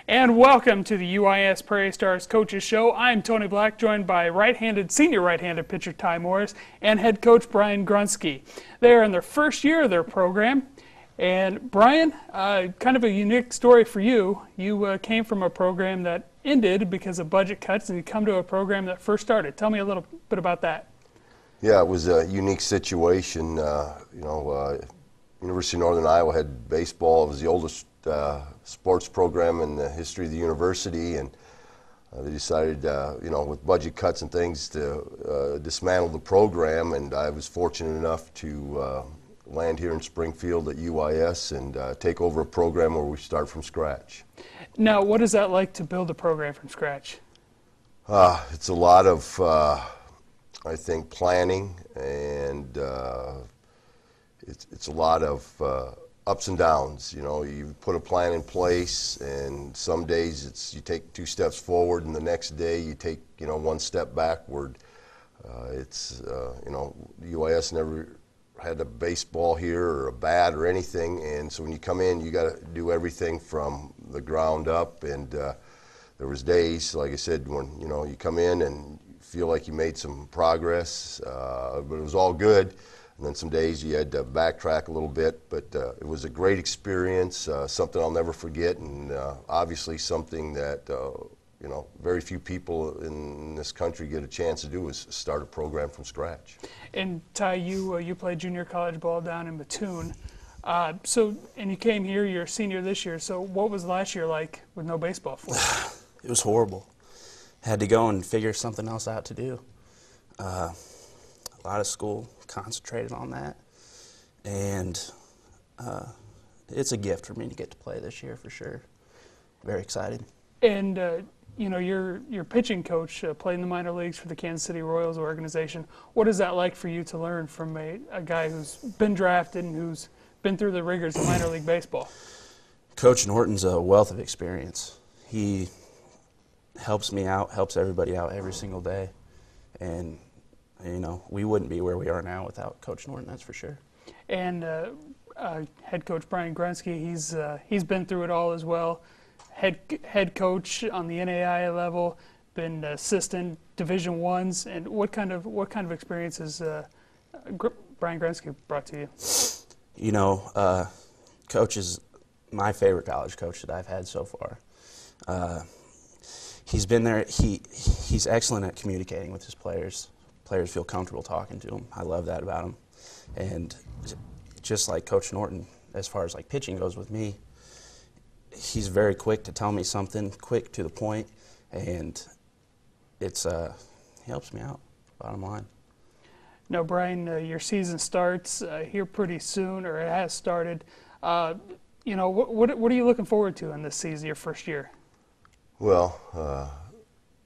And welcome to the UIS Prairie Stars Coaches Show. I'm Tony Black, joined by senior right-handed pitcher Ty Morris and head coach Brian Grunzke. They are in their first year of their program. And Brian, kind of a unique story for you. You came from a program that ended because of budget cuts, and you come to a program that first started. Tell me a little bit about that. Yeah, it was a unique situation. University of Northern Iowa had baseball. It was the oldest sports program in the history of the university, and they decided, with budget cuts and things, to dismantle the program. And I was fortunate enough to land here in Springfield at UIS and take over a program where we start from scratch. Now, what is that like to build a program from scratch? It's a lot of, I think, planning, and it's a lot of ups and downs. You put a plan in place, and some days you take 2 steps forward, and the next day you take 1 step backward. UIS never had a baseball here or a bat or anything, and so when you come in, you got to do everything from the ground up. And there was days, like I said, when you come in and you feel like you made some progress, but it was all good. And then some days you had to backtrack a little bit, but it was a great experience, something I'll never forget, and obviously something that very few people in this country get a chance to do, is start a program from scratch. And Ty, you played junior college ball down in Mattoon, and you came here. You're a senior this year. So what was last year like with no baseball for you? It was horrible. Had to go and figure something else out to do. A lot of school concentrated on that, and it's a gift for me to get to play this year for sure. Very excited. And your pitching coach played in the minor leagues for the Kansas City Royals organization. What is that like for you to learn from a guy who's been drafted and who's been through the rigors of minor league baseball? Coach Norton's a wealth of experience. He helps me out, helps everybody out every single day, and we wouldn't be where we are now without Coach Norton, that's for sure. And head coach Brian Grunzke, he's been through it all as well. Head coach on the NAIA level, been assistant Division I's, and what kind of experiences Brian Grunzke brought to you? Coach is my favorite college coach that I've had so far. He's been there. He's excellent at communicating with his players. Players feel comfortable talking to him. I love that about him. And just like Coach Norton, as far as like pitching goes with me, he's very quick to tell me something, quick to the point, and he helps me out, bottom line. Now, Brian, your season starts here pretty soon, or it has started. What are you looking forward to in this season, your first year? Well,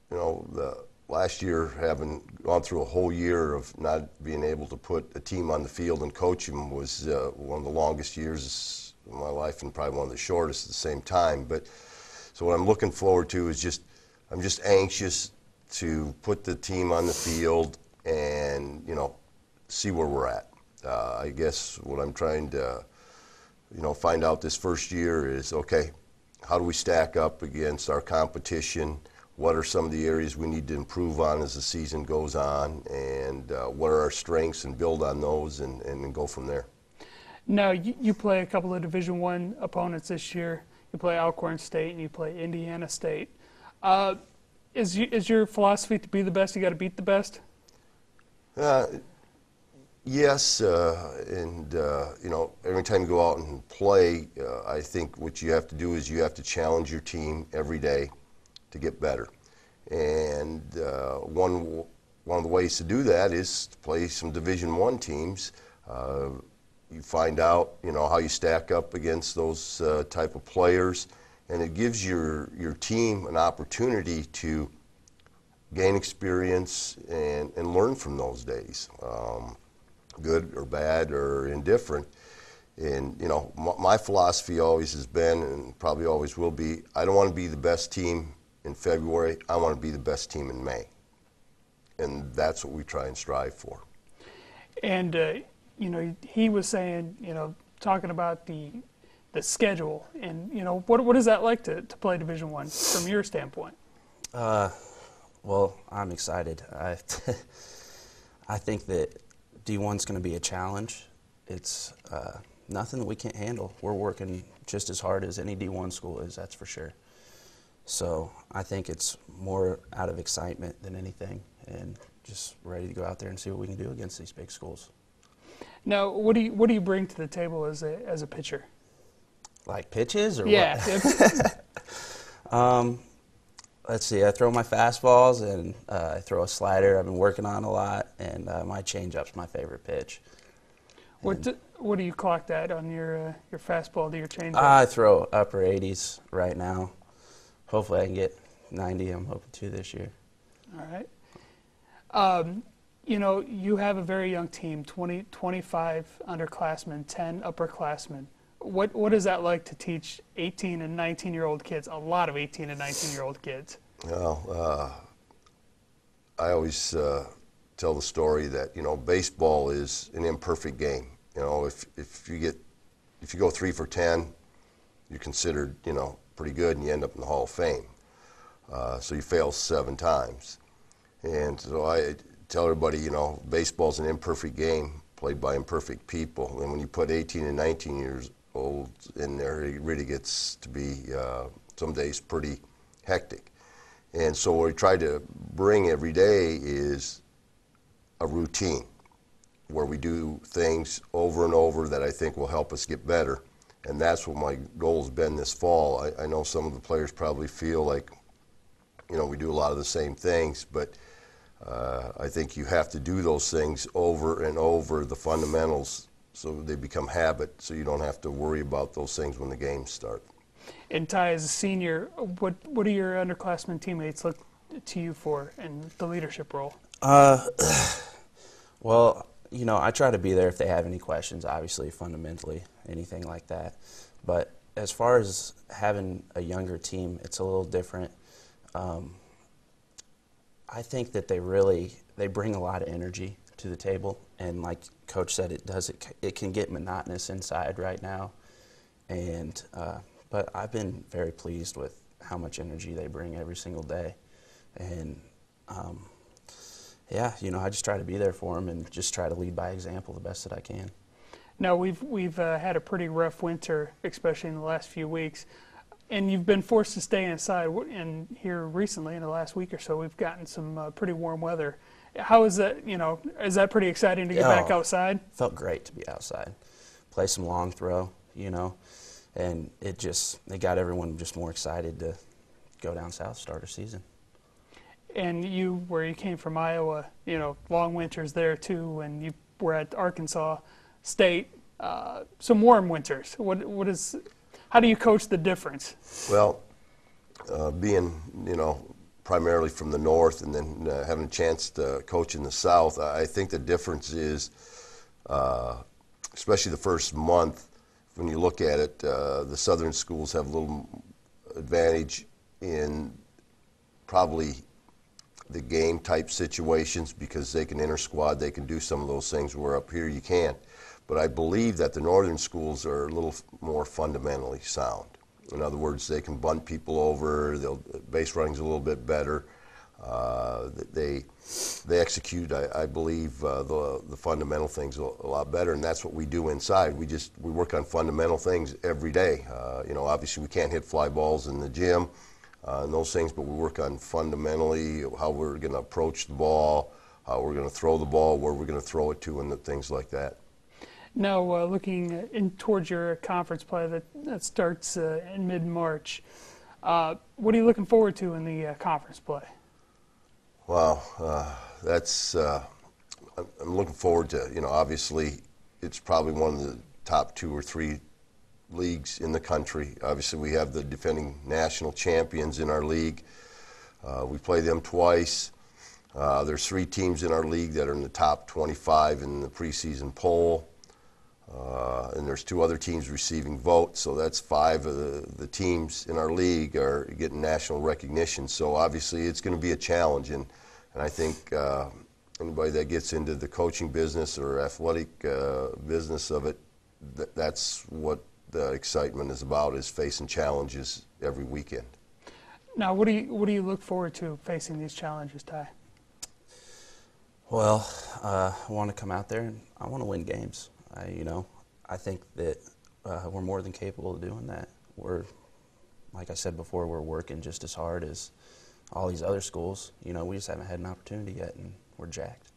the last year, having gone through a whole year of not being able to put a team on the field and coach them, was one of the longest years of my life, and probably one of the shortest at the same time. But so what I'm looking forward to is I'm just anxious to put the team on the field and see where we're at. I guess what I'm trying to find out this first year is, okay, how do we stack up against our competition? What are some of the areas we need to improve on as the season goes on, and what are our strengths, and build on those and go from there. Now, you play a couple of Division I opponents this year. You play Alcorn State and you play Indiana State. Is your philosophy to be the best, you got to beat the best? Yes, every time you go out and play, I think what you have to do is you have to challenge your team every day to get better. And one of the ways to do that is to play some Division I teams. You find out how you stack up against those type of players, and it gives your team an opportunity to gain experience and learn from those days, good or bad or indifferent. And my philosophy always has been, and probably always will be, I don't want to be the best team in February, I want to be the best team in May. And that's what we try and strive for. And he was saying, talking about the the schedule, and what is that like to play Division I from your standpoint? Well, I'm excited. I think that D1's going to be a challenge. It's nothing that we can't handle. We're working just as hard as any D1 school is, that's for sure. So I think it's more out of excitement than anything, and just ready to go out there and see what we can do against these big schools. Now, what do you bring to the table as a pitcher? Like pitches or what? Yeah. Let's see. I throw my fastballs and I throw a slider. I've been working on a lot, and my changeup's my favorite pitch. What do you clock that on your fastball to your changeup? I throw upper 80s right now. Hopefully I can get 90. I'm hoping to this year. All right. You have a very young team, 25 underclassmen, 10 upperclassmen. What is that like to teach 18 and 19-year-old kids, a lot of 18 and 19-year-old kids? Well, I always tell the story that, baseball is an imperfect game. If you go 3 for 10, you're considered, pretty good, and you end up in the Hall of Fame. So you fail 7 times. And so I tell everybody, baseball's an imperfect game played by imperfect people. And when you put 18 and 19 years old in there, it really gets to be some days pretty hectic. And so what we try to bring every day is a routine where we do things over and over that I think will help us get better. And that's what my goal has been this fall. I know some of the players probably feel like, we do a lot of the same things, but I think you have to do those things over and over, the fundamentals, so they become habit, so you don't have to worry about those things when the games start. And Ty, as a senior, what do your underclassmen teammates look to you for in the leadership role? Well, I try to be there if they have any questions, obviously, fundamentally, anything like that. But as far as having a younger team, it's a little different. I think that they bring a lot of energy to the table, and like Coach said, it can get monotonous inside right now, and but I've been very pleased with how much energy they bring every single day, and yeah, I just try to be there for them and just try to lead by example the best that I can. Now we've had a pretty rough winter, especially in the last few weeks. And you've been forced to stay inside, and here recently, in the last week or so, we've gotten some pretty warm weather. How is that, is that pretty exciting to get back outside? Felt great to be outside. Play some long throw, and it got everyone just more excited to go down south, start our season. And where you came from Iowa, long winters there too, and you were at Arkansas State, some warm winters. How do you coach the difference? Well, being, primarily from the north and then having a chance to coach in the south, I think the difference is, especially the first month, when you look at it, the southern schools have a little advantage in probably the game type situations because they can inter-squad, they can do some of those things where up here you can't. But I believe that the northern schools are a little more fundamentally sound. In other words, they can bunt people over, base running's a little bit better. They execute, I believe, the fundamental things a lot better, and that's what we do inside. We work on fundamental things every day. Obviously we can't hit fly balls in the gym and those things, but we work on fundamentally how we're going to approach the ball, how we're going to throw the ball, where we're going to throw it to, and things like that. Now, looking towards your conference play that starts in mid-March, what are you looking forward to in the conference play? Well, I'm looking forward to, obviously it's probably one of the top 2 or 3 leagues in the country. Obviously we have the defending national champions in our league. We play them twice. There's 3 teams in our league that are in the top 25 in the preseason poll. And there's 2 other teams receiving votes, so that's 5 of the teams in our league are getting national recognition. So obviously it's going to be a challenge, and I think anybody that gets into the coaching business or athletic business of it, that's what the excitement is about, is facing challenges every weekend. Now, what do you look forward to facing these challenges, Ty? Well, I want to come out there and I want to win games. I think that we're more than capable of doing that. Like I said before, we're working just as hard as all these other schools. We just haven't had an opportunity yet, and we're jacked.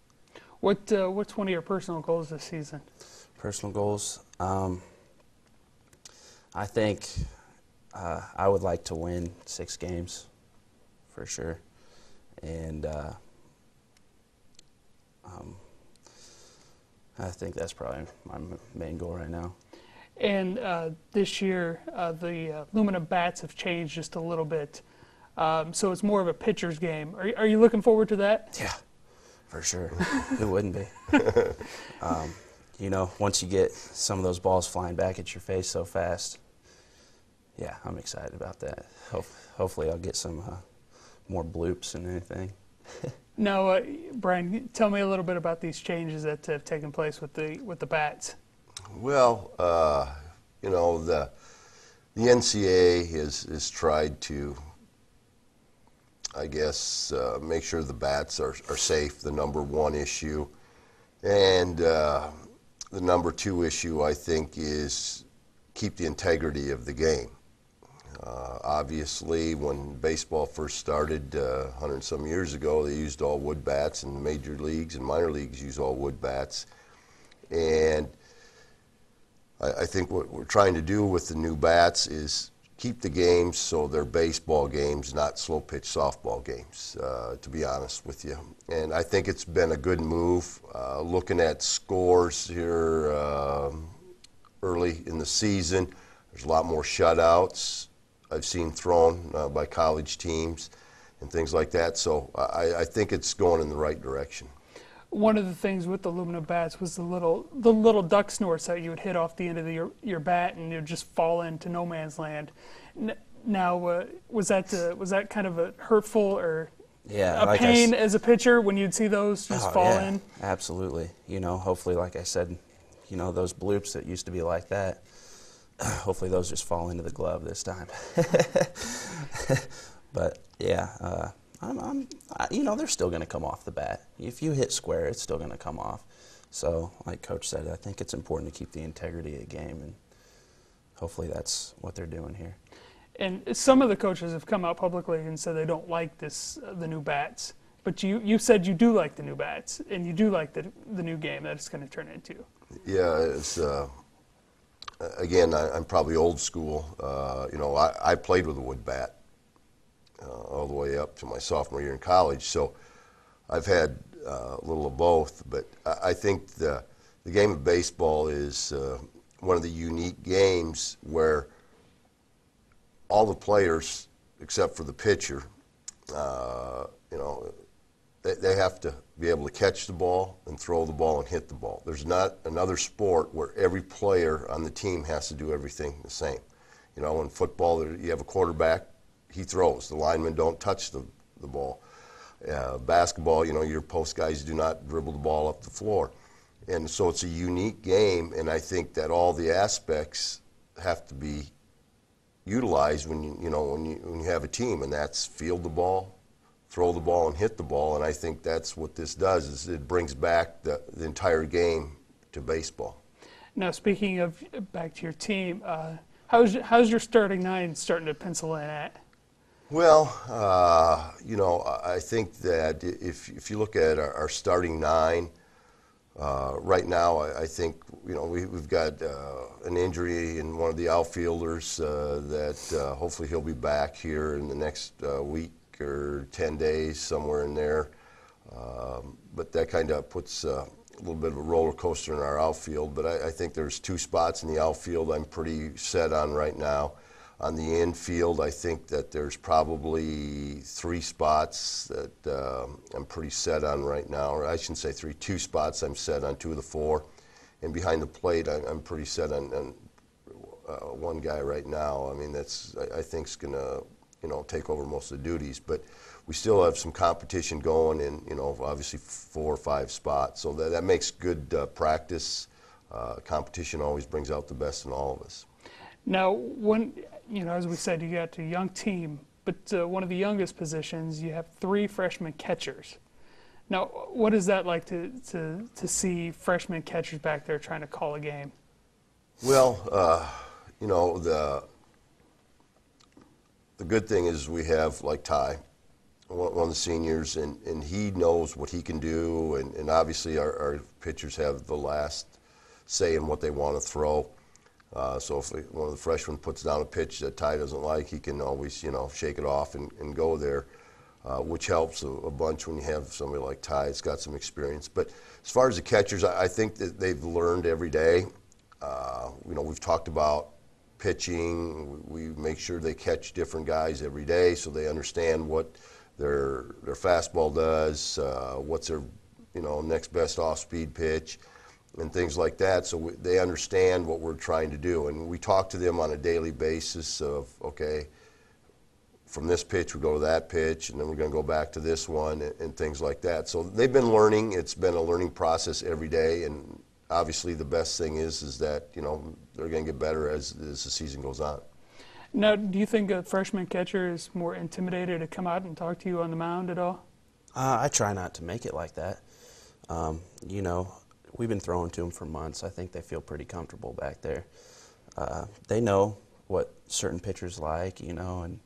What's one of your personal goals this season? Personal goals? I think I would like to win 6 games for sure. And I think that's probably my main goal right now. And this year, the Lumina bats have changed just a little bit. So it's more of a pitcher's game. Are you looking forward to that? Yeah, for sure. Who wouldn't be? Once you get some of those balls flying back at your face so fast, yeah, I'm excited about that. Hopefully I'll get some more bloops and anything. Now, Brian, tell me a little bit about these changes that have taken place with the bats. Well, the NCAA has tried to, I guess, make sure the bats are safe, the number one issue. And the number 2 issue, I think, is keep the integrity of the game. Obviously, when baseball first started 100 and some years ago, they used all wood bats, and major leagues and minor leagues use all wood bats. And I think what we're trying to do with the new bats is keep the games so they're baseball games, not slow-pitch softball games, to be honest with you. And I think it's been a good move. Looking at scores here early in the season, there's a lot more shutouts I've seen thrown by college teams and things like that. So I think it's going in the right direction. One of the things with the Lumina bats was the little duck snorts that you would hit off the end of your bat, and you'd just fall into no man's land. Now, was that kind of a hurtful or a pain as a pitcher when you'd see those just fall in? Absolutely. Hopefully, like I said, those bloops that used to be like that, hopefully those just fall into the glove this time. But yeah, they're still going to come off the bat. If you hit square, it's still going to come off. So, like Coach said, I think it's important to keep the integrity of the game, and hopefully that's what they're doing here. And some of the coaches have come out publicly and said they don't like the new bats. But you said you do like the new bats, and you do like the new game that it's going to turn into. Yeah, it's again, I'm probably old school. I played with a wood bat all the way up to my sophomore year in college, so I've had a little of both. But I think the game of baseball is one of the unique games where all the players, except for the pitcher, they have to be able to catch the ball and throw the ball and hit the ball. There's not another sport where every player on the team has to do everything the same. In football, you have a quarterback, he throws. The linemen don't touch the ball. Basketball, your post guys do not dribble the ball up the floor. And so it's a unique game, and I think that all the aspects have to be utilized when you have a team, and that's field the ball, throw the ball, and hit the ball. And I think that's what this does, is it brings back the entire game to baseball. Now, speaking of back to your team, how's your starting 9 starting to pencil in at? Well, I think that if you look at our starting 9, right now, I think we've got an injury in one of the outfielders that hopefully he'll be back here in the next week or 10 days, somewhere in there. But that kind of puts a little bit of a roller coaster in our outfield. But I think there's 2 spots in the outfield I'm pretty set on right now. On the infield, I think that there's probably 3 spots that I'm pretty set on right now. Or I shouldn't say 3, 2 spots I'm set on, 2 of the 4. And behind the plate, I'm pretty set on one guy right now. I mean, I think is going to take over most of the duties. But we still have some competition going in, obviously 4 or 5 spots. So that makes good practice. Competition always brings out the best in all of us. Now, when as we said, you got a young team, but one of the youngest positions, you have 3 freshman catchers. Now, what is that like to see freshman catchers back there trying to call a game? Well, the good thing is we have like Ty, one of the seniors, and he knows what he can do, and obviously our pitchers have the last say in what they want to throw. So if one of the freshmen puts down a pitch that Ty doesn't like, he can always, shake it off and go there, which helps a bunch when you have somebody like Ty. It's got some experience. But as far as the catchers, I think that they've learned every day. We've talked about pitching. We make sure they catch different guys every day so they understand what their fastball does, what's their next best off-speed pitch, and things like that, so they understand what we're trying to do. And we talk to them on a daily basis of, okay, from this pitch we go to that pitch, and then we're going to go back to this one, and things like that. So they've been learning. It's been a learning process every day, and obviously the best thing is that they're going to get better as the season goes on. Now, do you think a freshman catcher is more intimidated to come out and talk to you on the mound at all? I try not to make it like that. We've been throwing to them for months. I think they feel pretty comfortable back there. They know what certain pitchers like, and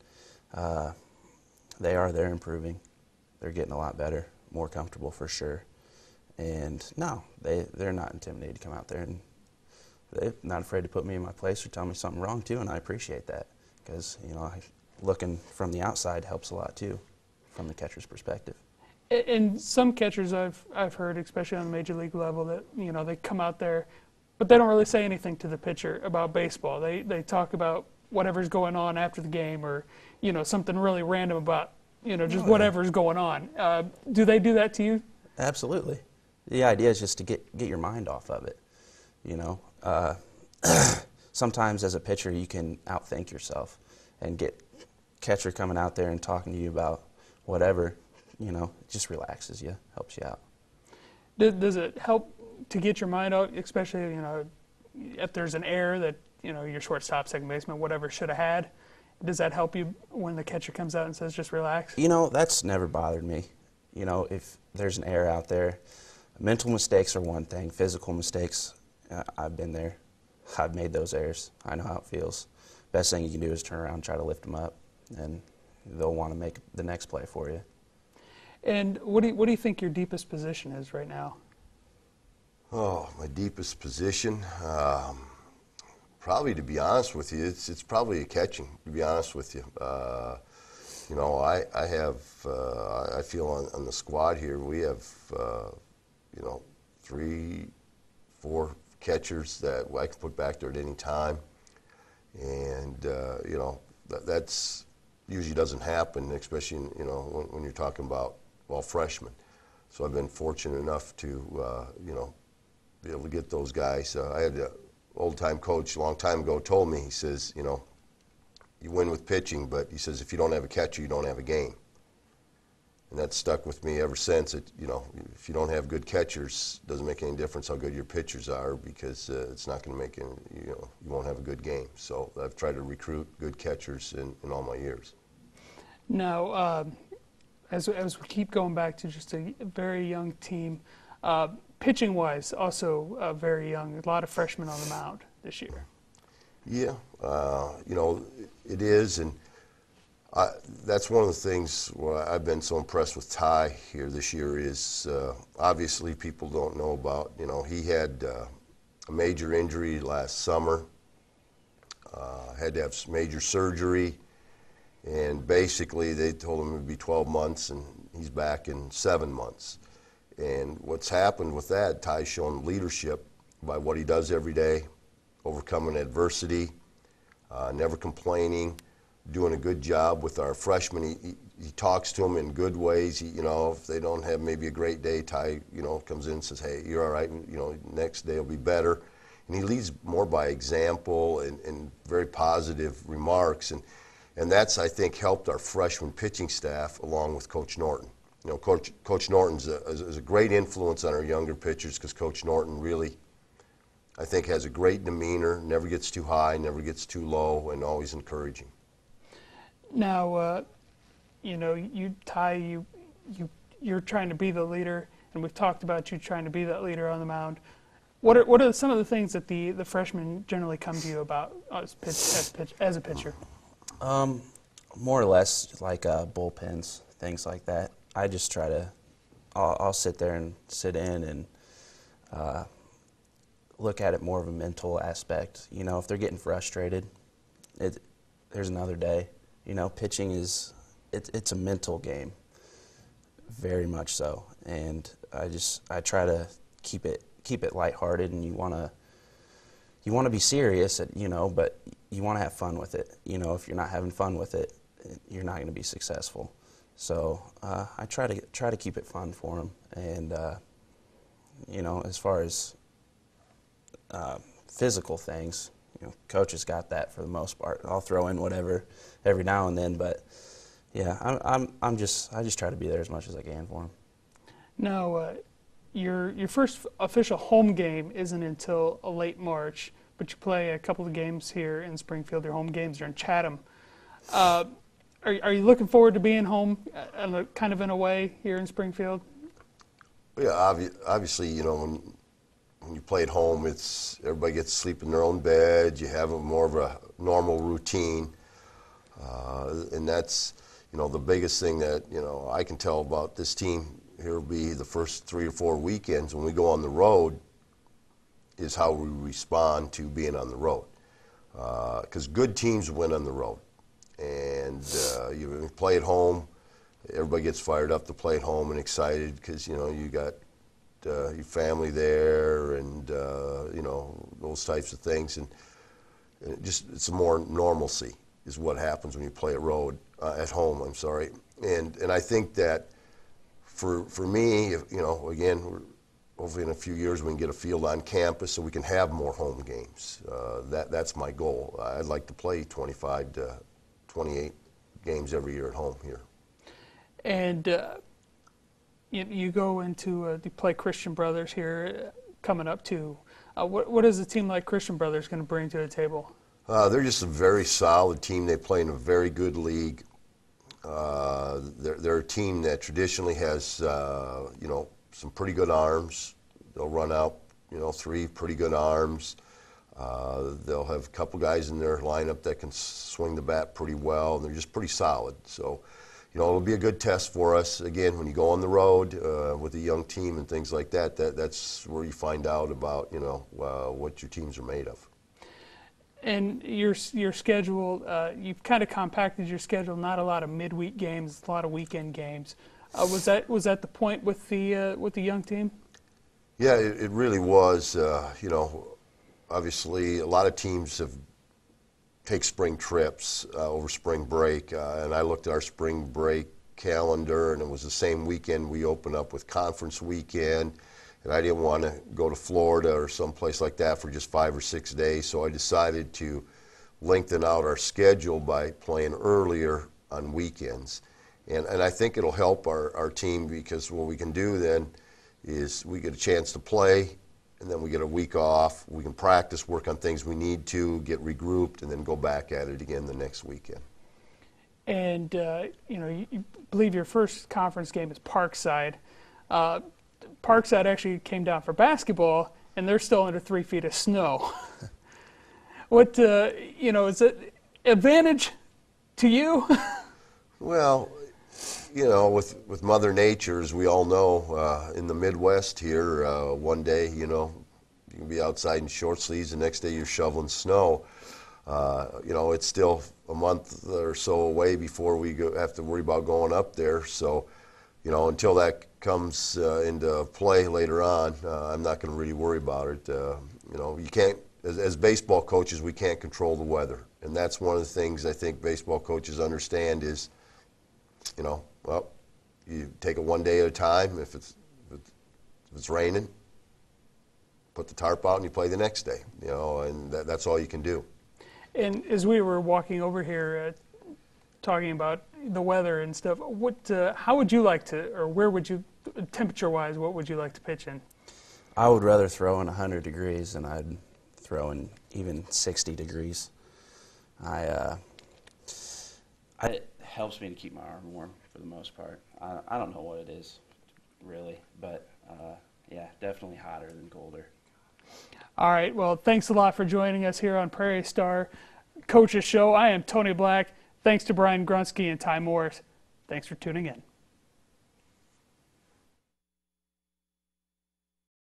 they're improving. They're getting a lot better, more comfortable for sure. And no, they're not intimidated to come out there, and they're not afraid to put me in my place or tell me something wrong too, and I appreciate that because looking from the outside helps a lot too, from the catcher's perspective. And some catchers I've heard, especially on the major league level, that they come out there, but they don't really say anything to the pitcher about baseball. They talk about whatever's going on after the game, or something really random about just whatever's going on. Do they do that to you? Absolutely. The idea is just to get your mind off of it. Sometimes as a pitcher you can outthink yourself and get catcher coming out there and talking to you about whatever. It just relaxes you, helps you out. Does it help to get your mind out, especially, if there's an error that, your shortstop, second baseman, whatever should have had? Does that help you when the catcher comes out and says, just relax? That's never bothered me. If there's an error out there, mental mistakes are one thing. Physical mistakes, I've been there. I've made those errors. I know how it feels. Best thing you can do is turn around and try to lift them up, and they'll want to make the next play for you. And what do you think your deepest position is right now? Oh, my deepest position? Probably, to be honest with you, it's probably a catching, to be honest with you. I feel on the squad here, we have, 3, 4 catchers that I can put back there at any time. And, that's usually doesn't happen, especially, when you're talking about freshmen. So I've been fortunate enough to, be able to get those guys. I had an old-time coach a long time ago told me, he says, you win with pitching, but he says if you don't have a catcher, you don't have a game. And that's stuck with me ever since. If you don't have good catchers, it doesn't make any difference how good your pitchers are, because it's not going to make any, you won't have a good game. So I've tried to recruit good catchers in all my years. Now, as we keep going back to just a very young team, pitching-wise, also very young. A lot of freshmen on the mound this year. Yeah, it is, and that's one of the things where I've been so impressed with Ty here this year is obviously people don't know about, he had a major injury last summer, had to have some major surgery, and basically they told him it would be 12 months, and he's back in 7 months. And what's happened with that, Ty's shown leadership by what he does every day, overcoming adversity, never complaining, doing a good job with our freshmen. He talks to them in good ways. If they don't have maybe a great day, Ty, comes in and says, hey, you're all right, next day will be better. And he leads more by example and very positive remarks. And that's, I think, helped our freshman pitching staff along with Coach Norton. Coach Norton's is a great influence on our younger pitchers, because Coach Norton really I think has a great demeanor, never gets too high, never gets too low, and always encouraging. Now, you're trying to be the leader, and we've talked about you trying to be that leader on the mound. What are some of the things that the freshmen generally come to you about as a pitcher? More or less like bullpens, things like that. I just try to, I'll sit there and sit in and look at it more of a mental aspect. You know, if they're getting frustrated, there's another day. You know, pitching it's a mental game, very much so. And I try to keep it lighthearted, and you want to be serious, but you want to have fun with it. You know, if you're not having fun with it, you're not going to be successful. So I try to keep it fun for them. And as far as physical things, coach has got that for the most part. I'll throw in whatever every now and then, but yeah, I just try to be there as much as I can for them. Now, your first official home game isn't until late March, but you play a couple of games here in Springfield. Your home games are in Chatham. Are you looking forward to being home, kind of in a way, here in Springfield? Yeah, obviously, when you play at home, everybody gets to sleep in their own bed. You have more of a normal routine, and that's the biggest thing that I can tell about this team. Here will be the first 3 or 4 weekends when we go on the road is how we respond to being on the road, because good teams win on the road, and you play at home. Everybody gets fired up to play at home and excited because you got your family there, and those types of things, and it's more normalcy is what happens when you play at home. I'm sorry, and I think that for me, again, hopefully in a few years we can get a field on campus so we can have more home games. That's my goal. I'd like to play 25 to 28 games every year at home here. And you go into you play Christian Brothers here coming up too. What is a team like Christian Brothers going to bring to the table? They're just a very solid team. They play in a very good league. They're a team that traditionally has some pretty good arms. They'll run out 3 pretty good arms. They'll have a couple guys in their lineup that can swing the bat pretty well, and they're just pretty solid. So, it'll be a good test for us. Again, when you go on the road with a young team and things like that, that's where you find out about what your teams are made of. And your schedule, you've kind of compacted your schedule. Not a lot of midweek games, a lot of weekend games. Was that the point with the young team? Yeah, it really was. Obviously, a lot of teams take spring trips over spring break, and I looked at our spring break calendar, and it was the same weekend we opened up with conference weekend, and I didn't want to go to Florida or someplace like that for just 5 or 6 days, so I decided to lengthen out our schedule by playing earlier on weekends. And I think it'll help our team, because what we can do then is we get a chance to play, and then we get a week off. We can practice, work on things we need to, get regrouped, and then go back at it again the next weekend. And, you believe your first conference game is Parkside. Parkside actually came down for basketball, and they're still under 3 feet of snow. What, is it advantage to you? Well, with Mother Nature, as we all know, in the Midwest here, one day, you can be outside in short sleeves, the next day you're shoveling snow. It's still a month or so away before we have to worry about going up there. So, until that comes into play later on, I'm not going to really worry about it. You can't, as baseball coaches, we can't control the weather. And that's one of the things I think baseball coaches understand is, well, you take it one day at a time. If it's raining, put the tarp out and you play the next day. And that's all you can do. And as we were walking over here, talking about the weather and stuff, how would you like to, or where would you, temperature-wise, what would you like to pitch in? I would rather throw in 100 degrees than I'd throw in even 60 degrees. It helps me to keep my arm warm for the most part. I don't know what it is, really, but yeah, definitely hotter than colder. All right, well, thanks a lot for joining us here on Prairie Star Coaches Show. I am Tony Black. Thanks to Brian Grunzke and Ty Morris. Thanks for tuning in.